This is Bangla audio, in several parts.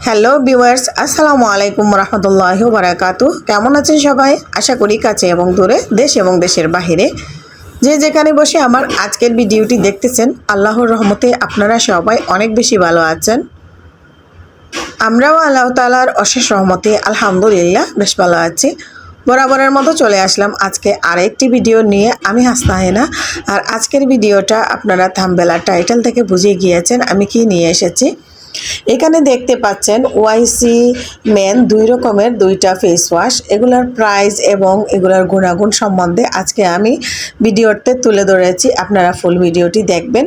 হ্যালো ভিউয়ার্স, আসসালামু আলাইকুম রহমতুল্লাহি ওয়া বারাকাতুহু। কেমন আছেন সবাই? আশা করি কাছে এবং দূরে, দেশ এবং দেশের বাহিরে যে যেখানে বসে আমার আজকের ভিডিওটি দেখতেছেন, আল্লাহর রহমতে আপনারা সবাই অনেক বেশি ভালো আছেন। আমরাও আল্লাহ তাআলার অশেষ রহমতে আলহামদুলিল্লাহ বেশ ভালো আছি। বরাবরের মতো চলে আসলাম আজকে আরেকটি ভিডিও নিয়ে। আমি হাসনাহেনা। আর আজকের ভিডিওটা আপনারা থাম্বনেল আর টাইটেল থেকে বুঝে গিয়েছেন আমি কি নিয়ে এসেছি। এখানে দেখতে পাচ্ছেন ওয়াইসি মেন দুই রকমের দুইটা ফেস ওয়াশ, এগুলোর প্রাইস এবং এগুলোর গুণাগুণ সম্বন্ধে আজকে আমি ভিডিওতে তুলে ধরেছি। আপনারা ফুল ভিডিওটি দেখবেন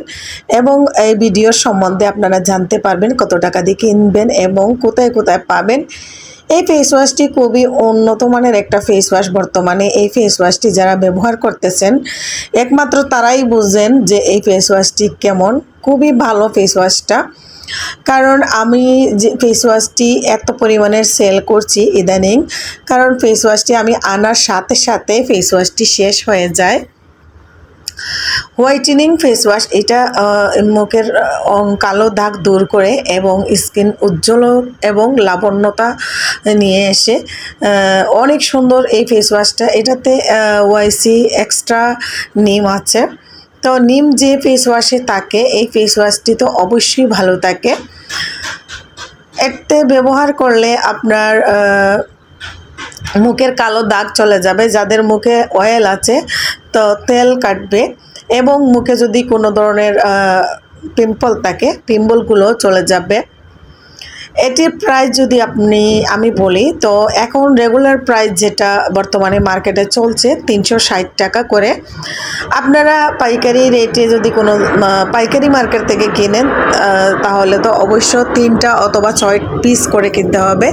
এবং এই ভিডিওর সম্বন্ধে আপনারা জানতে পারবেন কত টাকা দিয়ে কিনবেন এবং কোথায় কোথায় পাবেন। এই ফেস ওয়াশটি খুবই উন্নত মানের একটা ফেস ওয়াশ। বর্তমানে এই ফেস ওয়াশটি যারা ব্যবহার করতেছেন একমাত্র তারাই বুঝেন যে এই ফেস ওয়াশটি কেমন। খুবই ভালো ফেস ওয়াশটা, কারণ আমি যে ফেস ওয়াশটি এত পরিমাণের সেল করছি ইদানিং, কারণ ফেস ওয়াশটি আমি আনার সাথে সাথে ফেস ওয়াশটি শেষ হয়ে যায়। হোয়াইটেনিং ফেস ওয়াশ, এটা মুখের কালো দাগ দূর করে এবং স্কিন উজ্জ্বল এবং লাবণ্যতা নিয়ে এসে অনেক সুন্দর এই ফেস ওয়াশটা। এটাতে ওয়াইসি এক্সট্রা নিম আছে। তো নিম যে ফেস ওয়াশে থাকে এই ফেস ওয়াশটি তো অবশ্যই ভালো থাকে। এতে ব্যবহার করলে আপনার মুখের কালো দাগ চলে যাবে, যাদের মুখে অয়েল আছে তো তেল কাটবে, এবং মুখে যদি কোনো ধরনের পিম্পল থাকে পিম্পলগুলো চলে যাবে। এটির প্রাইস যদি আমি বলি তো এখন রেগুলার প্রাইস যেটা বর্তমানে মার্কেটে চলছে 360 টাকা করে। আপনারা পাইকারি রেটে যদি কোনো পাইকারি মার্কেট থেকে কিনেন তাহলে তো অবশ্য 3টা অথবা 6 পিস করে কিনতে হবে।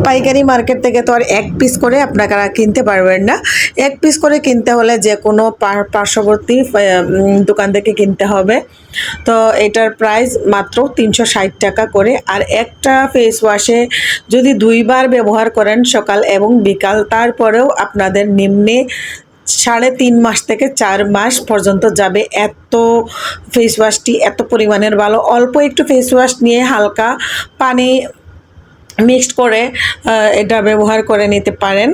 পাইকারি মার্কেট থেকে তো আর 1 পিস করে আপনারা কিনতে পারবেন না। 1 পিস করে কিনতে হলে যে কোনো পার্শ্ববর্তী দোকান থেকে কিনতে হবে। তো এটার প্রাইস মাত্র 360 টাকা করে। আর একটা ফেস ওয়াশে যদি 2বার ব্যবহার করেন সকাল এবং বিকাল, তারপরেও আপনাদের নিম্নে 3.5 মাস থেকে 4 মাস পর্যন্ত যাবে। এত ফেস ওয়াশটি এত পরিমাণের ভালো। অল্প একটু ফেস ওয়াশ নিয়ে হালকা পানি মিক্সড করে এটা ব্যবহার করে নিতে পারেন।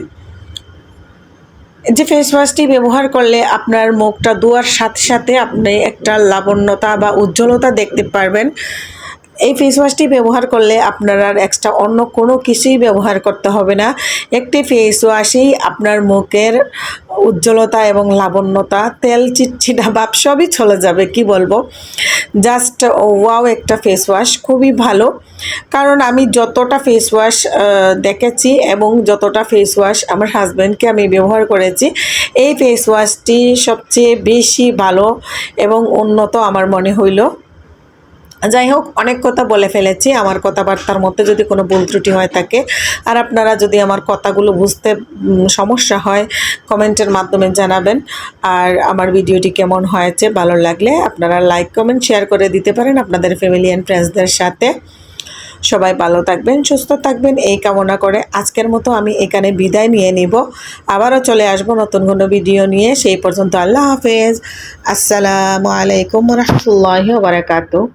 যে ফেস ওয়াশটি ব্যবহার করলে আপনার মুখটা ধোয়ার সাথে সাথে আপনি একটা লাবণ্যতা বা উজ্জ্বলতা দেখতে পারবেন। এই ফেস ওয়াশটি ব্যবহার করলে আপনার আর এক্সট্রা অন্য কোনো কিছুই ব্যবহার করতে হবে না। একটি ফেস ওয়াশেই আপনার মুখের উজ্জ্বলতা এবং লাবণ্যতা, তেল চিটচিটা ভাব সবই চলে যাবে। কি বলবো, জাস্ট ওয়াও একটা ফেস ওয়াশ, খুবই ভালো। কারণ আমি যতটা ফেস ওয়াশ দেখেছি এবং যতটা ফেস ওয়াশ আমার হাজব্যান্ডকে আমি ব্যবহার করেছি, এই ফেস ওয়াশটি সবচেয়ে বেশি ভালো এবং উন্নত আমার মনে হইল। যাই হোক, অনেক কথা বলে ফেলেছি। আমার কথাবার্তার মধ্যে যদি কোনো ভুল ত্রুটি হয়ে থাকে আর আপনারা যদি আমার কথাগুলো বুঝতে সমস্যা হয় কমেন্টের মাধ্যমে জানাবেন। আর আমার ভিডিওটি কেমন হয়েছে ভালো লাগলে আপনারা লাইক কমেন্ট শেয়ার করে দিতে পারেন আপনাদের ফ্যামিলি অ্যান্ড ফ্রেন্ডসদের সাথে। সবাই ভালো থাকবেন, সুস্থ থাকবেন এই কামনা করে আজকের মতো আমি এখানে বিদায় নিয়ে নিব। আবারও চলে আসবো নতুন কোনো ভিডিও নিয়ে। সেই পর্যন্ত আল্লাহ হাফেজ। আসসালামু আলাইকুম ওয়া রাহমাতুল্লাহি ওয়া বারাকাতুহু।